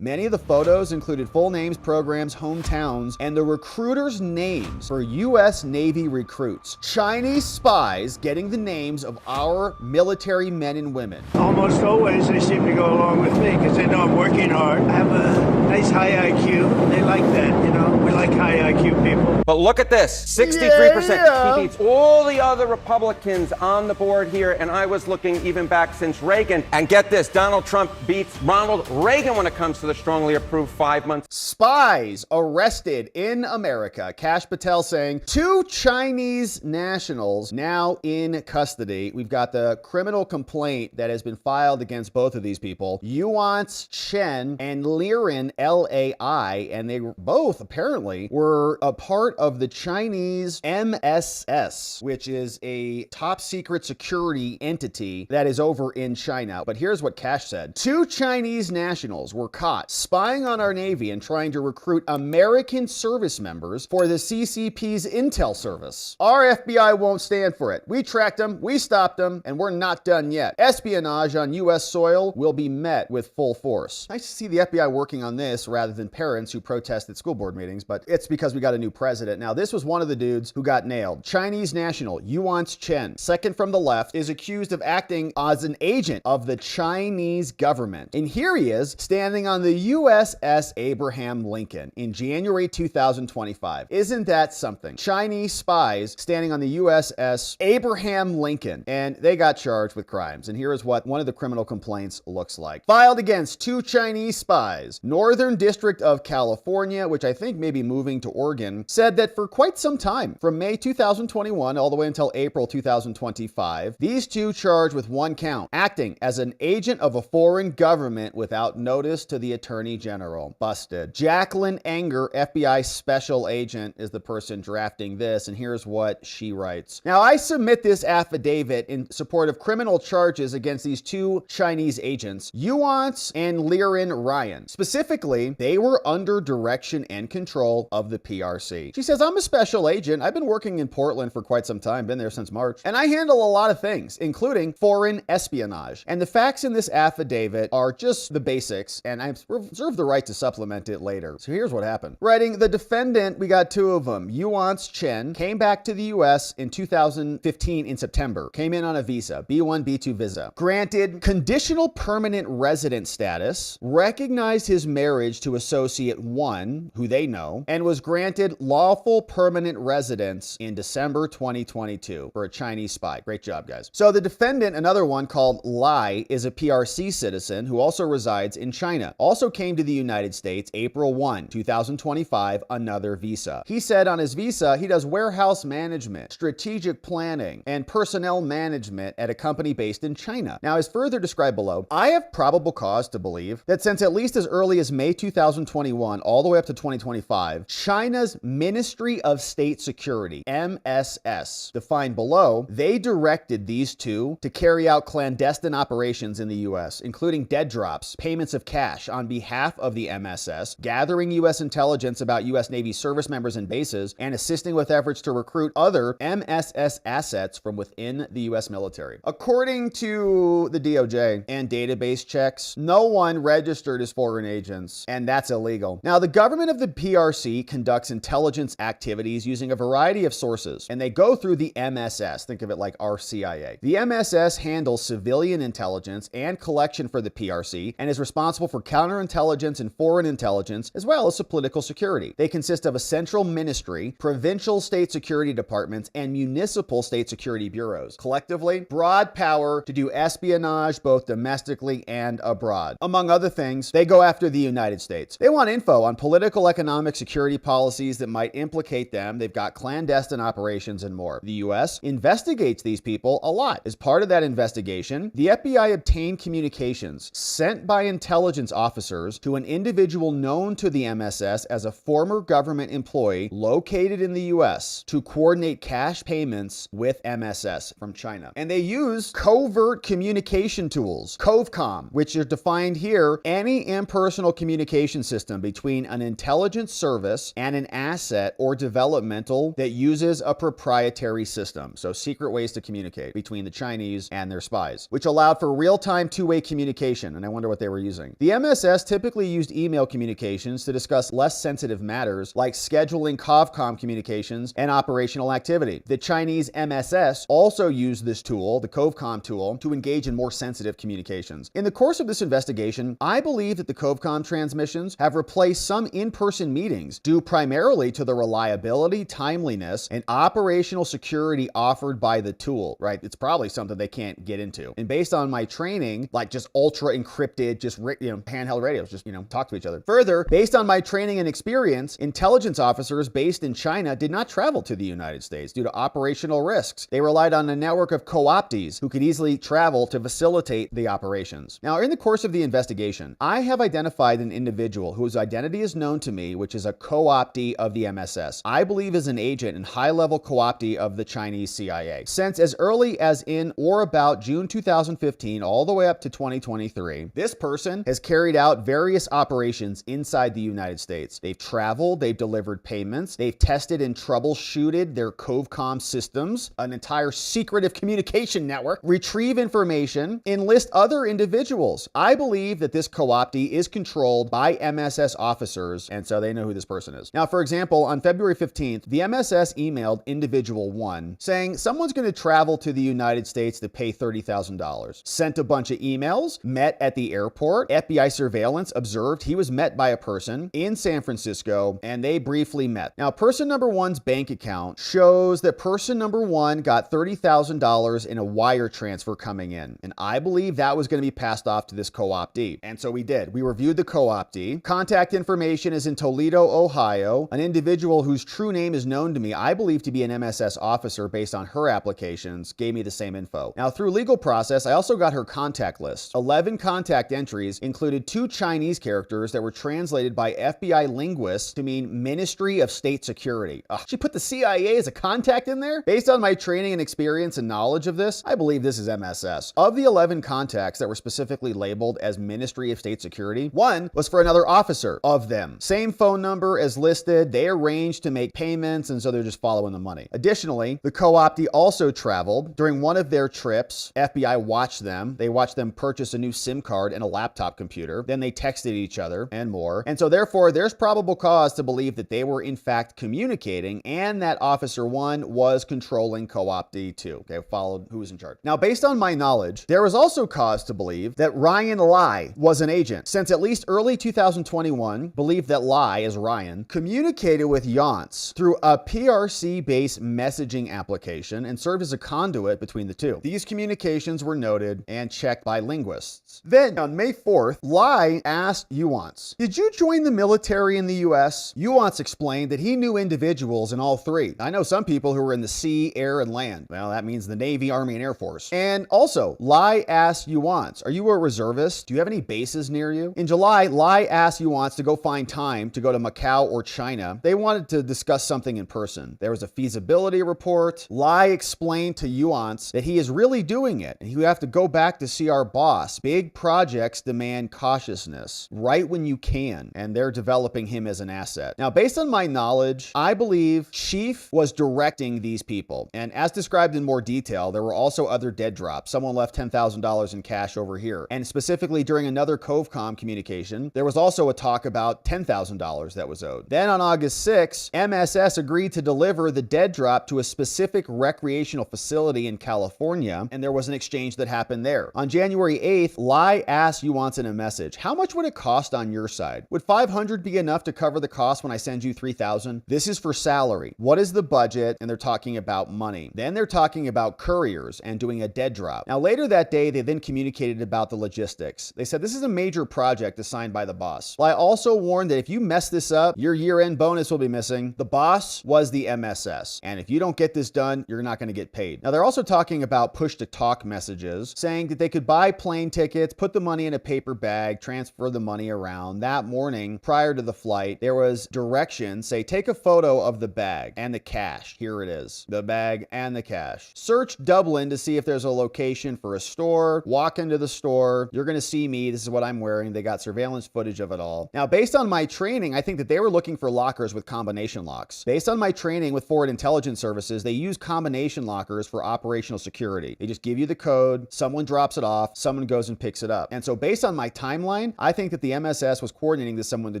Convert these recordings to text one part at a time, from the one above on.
Many of the photos included full names, programs, hometowns, and the recruiters' names for U.S. Navy recruits. Chinese spies getting the names of our military men and women. Almost always they seem to go along with me because they know I'm working hard. I have a nice high IQ. They like that, you know. We like high IQ people. But look at this, 63%. Yeah. He beats all the other Republicans on the board here, and I was looking even back since Reagan. And get this, Donald Trump beats Ronald Reagan when it comes to the strongly approved 5 months. Spies arrested in America. Kash Patel saying 2 Chinese nationals now in custody. We've got the criminal complaint that has been filed against both of these people, Yuan Chen and Liren Lai, and they both apparently were a part of the Chinese MSS, which is a top secret security entity that is over in China. But here's what Kash said. 2 Chinese nationals were caught spying on our Navy and trying to recruit American service members for the CCP's intel service. Our FBI won't stand for it. We tracked them, we stopped them, and we're not done yet. Espionage on U.S. soil will be met with full force. Nice to see the FBI working on this rather than parents who protest at school board meetings, but it's because we got a new president. Now, this was one of the dudes who got nailed. Chinese national Yuan Chen, second from the left, is accused of acting as an agent of the Chinese government. And here he is standing on the USS Abraham Lincoln in January 2025. Isn't that something? Chinese spies standing on the USS Abraham Lincoln, and they got charged with crimes. And here is what one of the criminal complaints looks like. Filed against 2 Chinese spies. Northern District of California, which I think may be moving to Oregon, said that for quite some time, from May 2021 all the way until April 2025, these 2 charged with 1 count, acting as an agent of a foreign government without notice to the Attorney General. Busted. Jacqueline Enger, FBI special agent, is the person drafting this, and here's what she writes. Now, I submit this affidavit in support of criminal charges against these 2 Chinese agents, Yuan and Liren Ryan. Specifically, they were under direction and control of the PRC. She says, I'm a special agent. I've been working in Portland for quite some time, been there since March, and I handle a lot of things, including foreign espionage. And the facts in this affidavit are just the basics, and I reserve the right to supplement it later. So here's what happened. Writing, the defendant, we got 2 of them. Yuan Chen came back to the U.S. in 2015 in September. Came in on a visa, B1, B2 visa. Granted conditional permanent resident status, recognized his marriage to associate 1, who they know, and was granted lawful permanent residence in December 2022 for a Chinese spy. Great job, guys. So the defendant, another one called Lai, is a PRC citizen who also resides in China. Also came to the United States April 1, 2025, another visa. He said on his visa, he does warehouse management, strategic planning, and personnel management at a company based in China. Now, as further described below, I have probable cause to believe that since at least as early as May 2021, all the way up to 2025, China's Ministry of State Security, MSS, defined below, they directed these 2 to carry out clandestine operations in the U.S., including dead drops, payments of cash on behalf of the MSS, gathering U.S. intelligence about U.S. Navy service members and bases, and assisting with efforts to recruit other MSS assets from within the U.S. military. According to the DOJ and database checks, no one registered as foreign agents, and that's illegal. Now, the government of the PRC conducts intelligence activities using a variety of sources, and they go through the MSS. Think of it like our CIA. The MSS handles civilian intelligence and collection for the PRC and is responsible for counterintelligence and foreign intelligence, as well as political security. They consist of a central ministry, provincial state security departments, and municipal state security bureaus. Collectively, broad power to do espionage both domestically and abroad. Among other things, they go after the United States. They want info on political, economic, security policies that might implicate them. They've got clandestine operations and more. The U.S. investigates these people a lot. As part of that investigation, the FBI obtained communications sent by intelligence officers to an individual known to the MSS as a former government employee located in the U.S. to coordinate cash payments with MSS from China. And they use covert communication tools, COVCOM, which are defined here, any impersonal communication communication system between an intelligence service and an asset or developmental that uses a proprietary system. So secret ways to communicate between the Chinese and their spies, which allowed for real-time two-way communication. And I wonder what they were using. The MSS typically used email communications to discuss less sensitive matters like scheduling COVCOM communications and operational activity. The Chinese MSS also used this tool, the COVCOM tool, to engage in more sensitive communications. In the course of this investigation, I believe that the COVCOM transmissions have replaced some in-person meetings due primarily to the reliability, timeliness, and operational security offered by the tool, right? It's probably something they can't get into. And based on my training, like just ultra encrypted, just handheld radios, just talk to each other. Further, based on my training and experience, intelligence officers based in China did not travel to the United States due to operational risks. They relied on a network of co-optees who could easily travel to facilitate the operations. Now, in the course of the investigation, I have identified an individual whose identity is known to me, which is a co-optee of the MSS. I believe is an agent and high-level co-optee of the Chinese CIA. Since as early as in or about June 2015 all the way up to 2023, this person has carried out various operations inside the United States. They've traveled, they've delivered payments, they've tested and troubleshooted their COVCOM systems, an entire secretive communication network, retrieve information, enlist other individuals. I believe that this co-optee is controlled by MSS officers, and so they know who this person is. Now, for example, on February 15th, the MSS emailed individual 1 saying someone's going to travel to the United States to pay $30,000. Sent a bunch of emails, met at the airport, FBI surveillance observed he was met by a person in San Francisco, and they briefly met. Now, person number 1's bank account shows that person number 1 got $30,000 in a wire transfer coming in, and I believe that was going to be passed off to this co-optee. And so we did. We reviewed the co-optee. Contact information is in Toledo, Ohio. An individual whose true name is known to me, I believe to be an MSS officer based on her applications, gave me the same info. Now, through legal process, I also got her contact list. 11 contact entries included 2 Chinese characters that were translated by FBI linguists to mean Ministry of State Security. She put the CIA as a contact in there? Based on my training and experience and knowledge of this, I believe this is MSS. Of the 11 contacts that were specifically labeled as Ministry of State Security, 1 was for another officer of them. Same phone number as listed. They arranged to make payments, and so they're just following the money. Additionally, the co-optee also traveled. During one of their trips, FBI watched them. They watched them purchase a new SIM card and a laptop computer. Then they texted each other and more. And so therefore, there's probable cause to believe that they were in fact communicating and that Officer 1 was controlling co-optee 2. Okay, followed who was in charge. Now, based on my knowledge, there was also cause to believe that Ryan Lai was an agent, since at least early 2021 believed that Lai, as Ryan, communicated with Yance through a PRC-based messaging application and served as a conduit between the two. These communications were noted and checked by linguists. Then, on May 4th, Lai asked Yuance, "Did you join the military in the US?" Yuance explained that he knew individuals in all 3. I know some people who were in the sea, air, and land. Well, that means the Navy, Army, and Air Force. And also, Lai asked Yuance, "Are you a reservist? Do you have any bases near you?" In July, Lai asked Yuance to go find time to go to Macau or China. They wanted to discuss something in person. There was a feasibility report. Lai explained to Yuance that he is really doing it, and you have to go back to see our boss. Big projects demand cautiousness right when you can, and they're developing him as an asset. Now, based on my knowledge, I believe Chief was directing these people, and as described in more detail, there were also other dead drops. Someone left $10,000 in cash over here, and specifically during another COVCOM communication, there was also a talk about $10,000 that was owed. Then on August 6th, MSS agreed to deliver the dead drop to a specific recreational facility in California, and there was an exchange that happened there. On January 8th, Lai asked Yuance in a message, "How much would it cost on your side? Would $500 be enough to cover the cost when I send you $3,000? This is for salary. What is the budget?" And they're talking about money. Then they're talking about couriers and doing a dead drop. Now, later that day, they then communicated about the logistics. They said, "This is a major project assigned by the boss." Lai also warned that if you mess this up, your year-end bonus will be missing. The boss was the MSS, and if you don't get this done, you're not going to get paid. Now, they're also talking about push-to-talk messages, saying that they could buy plane tickets, put the money in a paper bag, transfer the money around. That morning, prior to the flight, there was directions, say, take a photo of the bag and the cash. Here it is, the bag and the cash. Search Dublin to see if there's a location for a store. Walk into the store. You're going to see me. This is what I'm wearing. They got surveillance surveillance footage of it all. Now, based on my training, I think that they were looking for lockers with combination locks. Based on my training with Forward Intelligence Services, they use combination lockers for operational security. They just give you the code, someone drops it off, someone goes and picks it up. And so based on my timeline, I think that the MSS was coordinating with someone to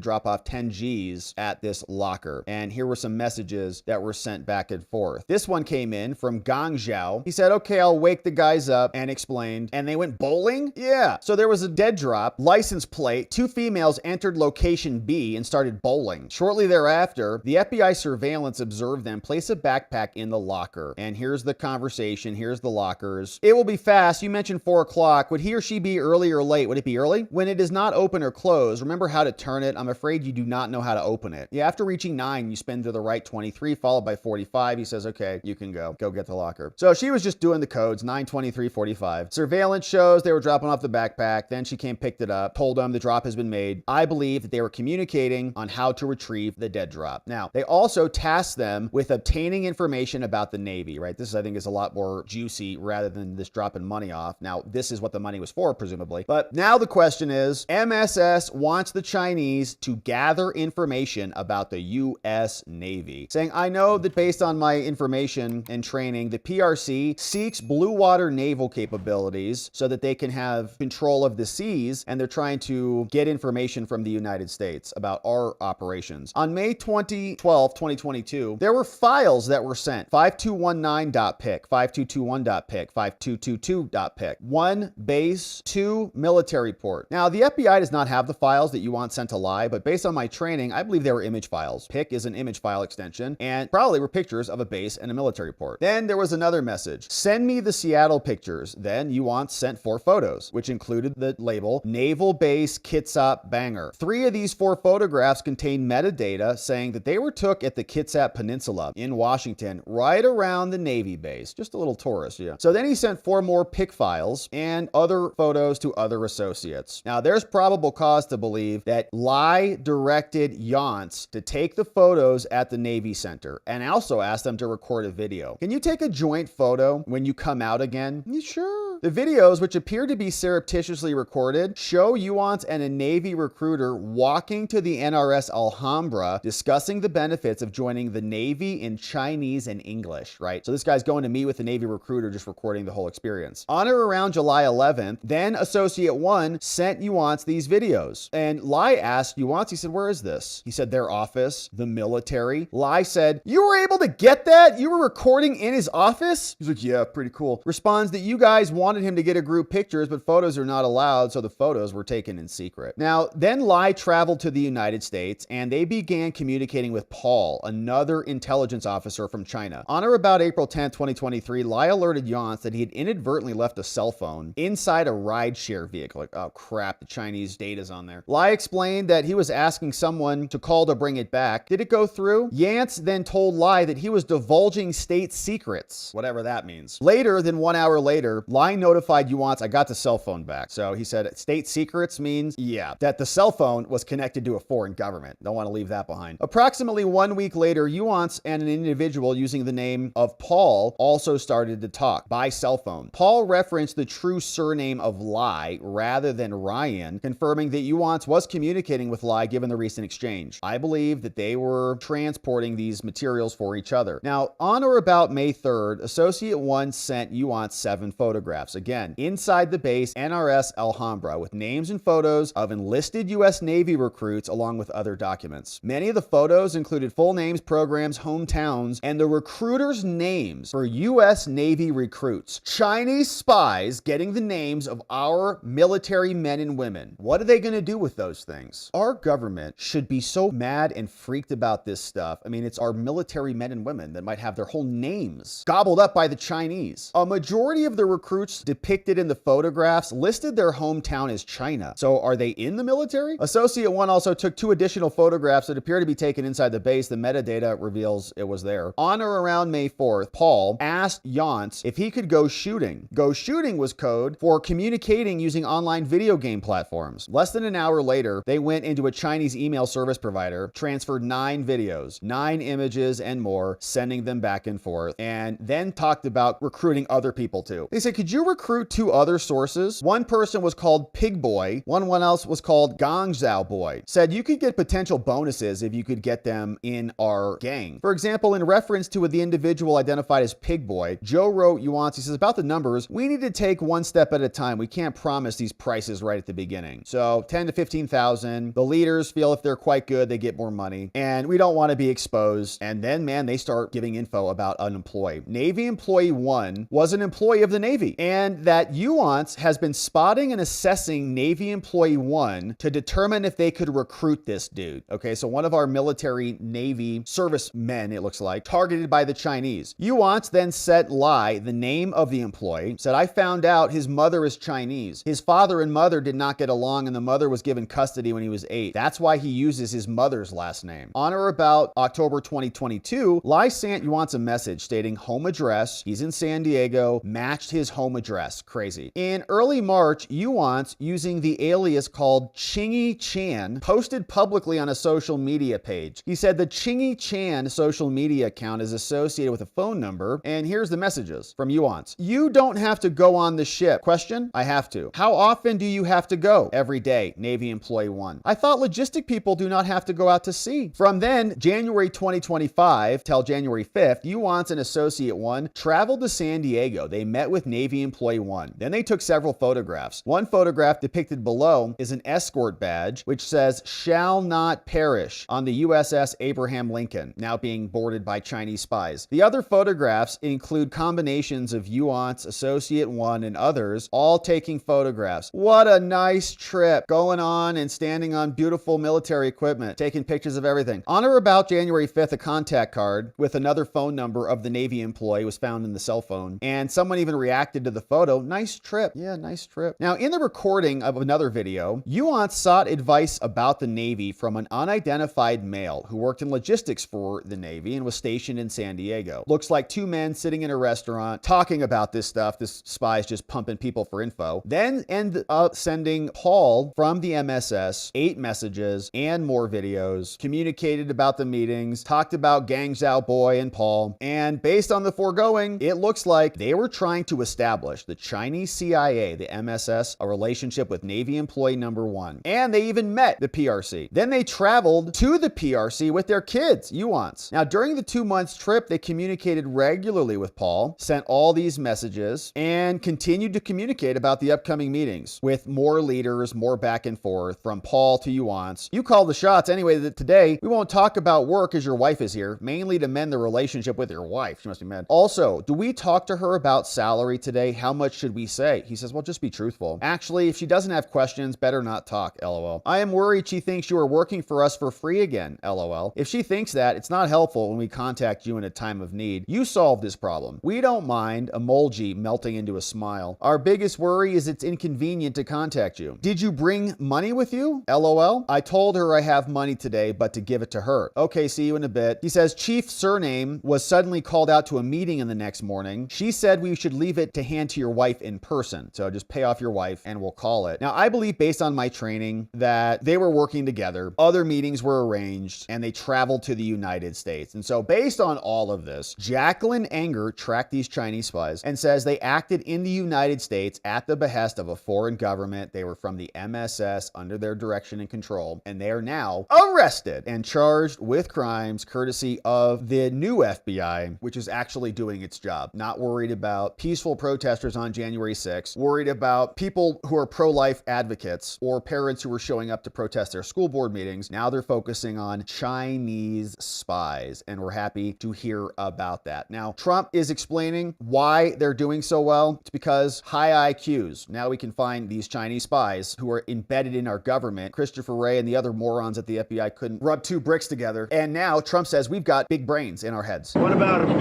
drop off 10 Gs at this locker. And here were some messages that were sent back and forth. This one came in from Gouveia. He said, okay, I'll wake the guys up, and explained. And they went bowling? Yeah. So there was a dead drop, license plate, 2 females entered location B and started bowling. Shortly thereafter, the FBI surveillance observed them place a backpack in the locker. And here's the conversation. Here's the lockers. It will be fast. You mentioned 4 o'clock. Would he or she be early or late? Would it be early? When it is not open or closed, remember how to turn it. I'm afraid you do not know how to open it. Yeah, after reaching 9, you spin to the right 23, followed by 45. He says, okay, you can go. Go get the locker. So she was just doing the codes, 9, 23, 45. Surveillance shows they were dropping off the backpack. Then she came, picked it up, told them the drop has been made. I believe that they were communicating on how to retrieve the dead drop. Now, they also tasked them with obtaining information about the Navy, right? This, I think, is a lot more juicy rather than this dropping money off. Now, this is what the money was for, presumably. But now the question is, MSS wants the Chinese to gather information about the U.S. Navy, saying, I know that based on my information and training, the PRC seeks blue water naval capabilities so that they can have control of the seas, and they're trying to get information from the United States about our operations. On May 12, 2022, there were files that were sent. 5219.pic, 5221.pic, 5222.pic. 1 base, 2 military port. Now, the FBI does not have the files that you want sent to Lie, but based on my training, I believe they were image files. PIC is an image file extension, and probably were pictures of a base and a military port. Then there was another message. Send me the Seattle pictures. Then Yuan sent 4 photos, which included the label Naval Base Kitsap Bangor. 3 of these 4 photographs contain metadata saying that they were took at the Kitsap Peninsula in Washington, right around the Navy base. Just a little tourist, yeah. So then he sent 4 more PIC files and other photos to other associates. Now, there's probable cause to believe that Lai directed Yance to take the photos at the Navy Center and also asked them to record a video. Can you take a joint photo when you come out again? You sure? The videos, which appear to be surreptitiously recorded, show Yuan and a Navy recruiter walking to the NRS Alhambra discussing the benefits of joining the Navy in Chinese and English, right? So this guy's going to meet with the Navy recruiter, just recording the whole experience. On or around July 11th, then Associate 1 sent Yuan these videos. And Lai asked Yuan, he said, where is this? He said, their office, the military. Lai said, you were able to get that? You were recording in his office? He's like, yeah, pretty cool. Responds that you guys wanted him to get a group pictures, but photos are not allowed, so the photos were taken in secret. Now, then Lai traveled to the United States, and they began communicating with Paul, another intelligence officer from China. On or about April 10, 2023, Lai alerted Yance that he had inadvertently left a cell phone inside a rideshare vehicle. Like, oh crap, the Chinese data's on there. Lai explained that he was asking someone to call to bring it back. Did it go through? Yance then told Lai that he was divulging state secrets, whatever that means. Later than 1 hour later, Lai notified Yuan, I got the cell phone back. So he said state secrets means, yeah, that the cell phone was connected to a foreign government. Don't want to leave that behind. Approximately 1 week later, Yuan and an individual using the name of Paul also started to talk by cell phone. Paul referenced the true surname of Lai rather than Ryan, confirming that Yuan was communicating with Lai given the recent exchange. I believe that they were transporting these materials for each other. Now, on or about May 3rd, Associate 1 sent Yuan 7 photographs. Again, inside the base NRS Alhambra with names and photos of enlisted U.S. Navy recruits along with other documents. Many of the photos included full names, programs, hometowns, and the recruiters' names for U.S. Navy recruits. Chinese spies getting the names of our military men and women. What are they going to do with those things? Our government should be so mad and freaked about this stuff. I mean, it's our military men and women that might have their whole names gobbled up by the Chinese. A majority of the recruits depicted in the photographs listed their hometown as China. So are they in the military? Associate 1 also took 2 additional photographs that appear to be taken inside the base. The metadata reveals it was there. On or around May 4th, Paul asked Yance if he could go shooting. Go shooting was code for communicating using online video game platforms. Less than an hour later, they went into a Chinese email service provider, transferred 9 videos, 9 images and more, sending them back and forth, and then talked about recruiting other people too. They said, could you recruit 2 other sources? One person was called Pig Boy, one else was called Gangzhou Boy, said you could get potential bonuses if you could get them in our gang. For example, in reference to the individual identified as Pig Boy, Joe wrote Yuan, he says, about the numbers, we need to take one step at a time. We can't promise these prices right at the beginning. So 10 to 15,000. The leaders feel if they're quite good, they get more money, and we don't want to be exposed. And then, man, they start giving info about an employee. Navy employee 1 was an employee of the Navy, and that Yuan has been spotting and assessing Navy employee 1 to determine if they could recruit this dude. Okay, so one of our military Navy servicemen, it looks like, targeted by the Chinese. Yuan then sent Lai the name of the employee, said, I found out his mother is Chinese. His father and mother did not get along, and the mother was given custody when he was 8. That's why he uses his mother's last name. On or about October 2022, Lai sent Yuan a message stating home address. He's in San Diego, matched his home address. Crazy. In early March, Yuan, using the alias called Chingy Chan, posted publicly on a social media page. He said the Chingy Chan social media account is associated with a phone number, and here's the messages from Yuan. You don't have to go on the ship. Question? I have to. How often do you have to go? Every day. Navy employee 1. I thought logistic people do not have to go out to sea. From then, January 2025 till January 5th, Yuan and associate 1 traveled to San Diego. They met with Navy employee 1. Then they took several photographs. One photograph depicted below is an escort badge, which says, shall not perish, on the USS Abraham Lincoln, now being boarded by Chinese spies. The other photographs include combinations of Yuan's associate 1 and others, all taking photographs. What a nice trip, going on and standing on beautiful military equipment, taking pictures of everything. On or about January 5th, a contact card with another phone number of the Navy employee was found in the cell phone, and someone even reacted to the photo. Nice trip. Yeah, nice trip. Now, in the recording of another video, Yuan sought advice about the Navy from an unidentified male who worked in logistics for the Navy and was stationed in San Diego. Looks like 2 men sitting in a restaurant talking about this stuff. This spy is just pumping people for info. Then end up sending Paul from the MSS 8 messages and more videos, communicated about the meetings, talked about Gangzhou Boy and Paul, and based on the foregoing, it looks like they were trying to establish the Chinese CIA, the MSS, a relationship with Navy employee number 1. And they even met the PRC. Then they traveled to the PRC with their kids, Yuan's. Now, during the 2 months trip, they communicated regularly with Paul, sent all these messages, and continued to communicate about the upcoming meetings with more leaders, more back and forth from Paul to Yuan's. You call the shots. Anyway, today, we won't talk about work as your wife is here, mainly to mend the relationship with your wife. She must be mad. Also, do we talk to her about salary today? How much should we say? He says, well, just be truthful. Actually, if she doesn't have questions, better not talk, LOL. I am worried she thinks you are working for us for free again, LOL. If she thinks that, it's not helpful when we contact you in a time of need. You solve this problem. We don't mind, emoji melting into a smile. Our biggest worry is it's inconvenient to contact you. Did you bring money with you? LOL. I told her I have money today, but to give it to her. Okay, see you in a bit. He says, Chief Surname was suddenly called out to a meeting in the next morning. She said we should leave it to hand to your wife in person. So just pay off your wife and we'll call it. Now, I believe based on my training that they were working together. Other meetings were arranged and they traveled to the United States. And so based on all of this, Jacqueline Enger tracked these Chinese spies and says they acted in the United States at the behest of a foreign government. They were from the MSS under their direction and control, and they are now arrested and charged with crimes courtesy of the new FBI, which is actually doing its job. Not worried about peaceful protesters on January 6th, worried about people who are pro-life advocates or parents who were showing up to protest their school board meetings. Now they're focusing on Chinese spies, and we're happy to hear about that. Now, Trump is explaining why they're doing so well. It's because high IQs. Now we can find these Chinese spies who are embedded in our government. Christopher Wray and the other morons at the FBI couldn't rub 2 bricks together. And now Trump says we've got big brains in our heads. What about him?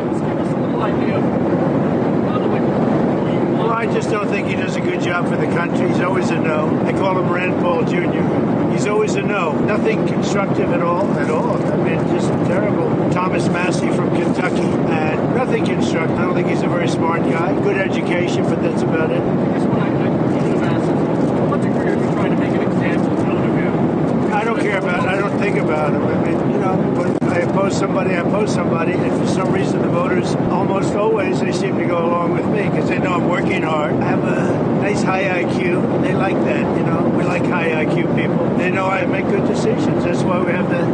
Well, I just don't think he does a good job for the country. He's always a no. I call him Rand Paul Jr. He's always a no. Nothing constructive at all. I mean, just terrible. Thomas Massey from Kentucky. And nothing constructive. I don't think he's a very smart guy. Good education, but that's about it. I guess what I should have asked is, to what degree are you trying to make an example out of him? I don't care about it. I don't think about it. I mean, you know, when I oppose somebody, I oppose somebody. And for some reason, the voters, almost always, they seem to go along with me because they know I'm working hard. I have a nice high IQ. They like that, you know. We like high IQ people. They know I make good decisions. That's why we have that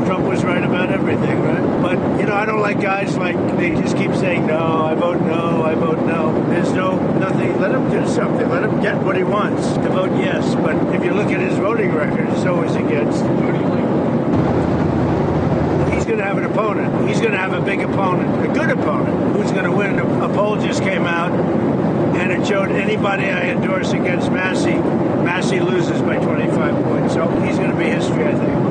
Trump was right about everything, right? But, you know, I don't like guys like, they just keep saying, no, I vote no, I vote no. There's nothing. Let him do something. Let him get what he wants to vote yes. But if you look at his voting record, it's always against. He's going to have an opponent. He's going to have a big opponent, a good opponent, who's going to win. A poll just came out, and it showed anybody I endorse against Massey loses by 25 points. So he's going to be history, I think.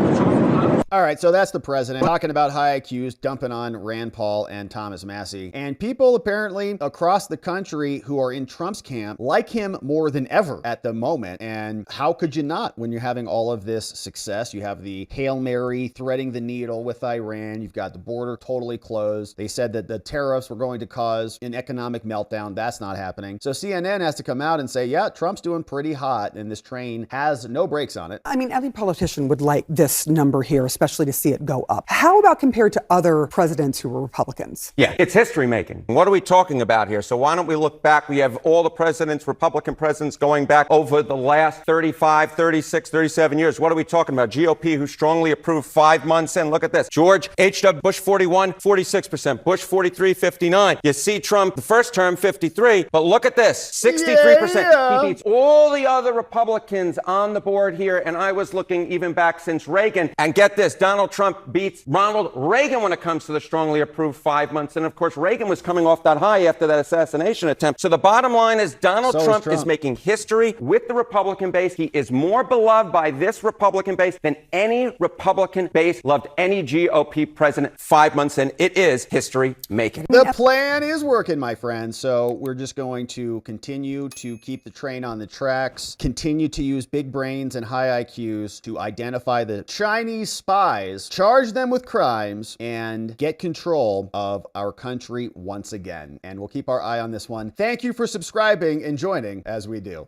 All right, so that's the president talking about high IQs, dumping on Rand Paul and Thomas Massie. And people apparently across the country who are in Trump's camp like him more than ever at the moment. And how could you not when you're having all of this success? You have the Hail Mary threading the needle with Iran. You've got the border totally closed. They said that the tariffs were going to cause an economic meltdown. That's not happening. So CNN has to come out and say, yeah, Trump's doing pretty hot and this train has no brakes on it. I mean, every politician would like this number here, especially to see it go up. How about compared to other presidents who were Republicans? Yeah, it's history making. What are we talking about here? So why don't we look back? We have all the presidents, Republican presidents, going back over the last 35, 36, 37 years. What are we talking about? GOP, who strongly approved 5 months in. Look at this. George H.W. Bush 41, 46%. Bush 43, 59. You see Trump, the first term, 53. But look at this, 63%. Yeah. He beats all the other Republicans on the board here. And I was looking even back since Reagan. And get this, Donald Trump beats Ronald Reagan when it comes to the strongly approved 5 months. And of course, Reagan was coming off that high after that assassination attempt. So the bottom line is Donald Trump is making history with the Republican base. He is more beloved by this Republican base than any Republican base loved any GOP president 5 months in. It is history making. The plan is working, my friends. So we're just going to continue to keep the train on the tracks, continue to use big brains and high IQs to identify the Chinese spies, charge them with crimes, and get control of our country once again. And we'll keep our eye on this one. Thank you for subscribing and joining as we do.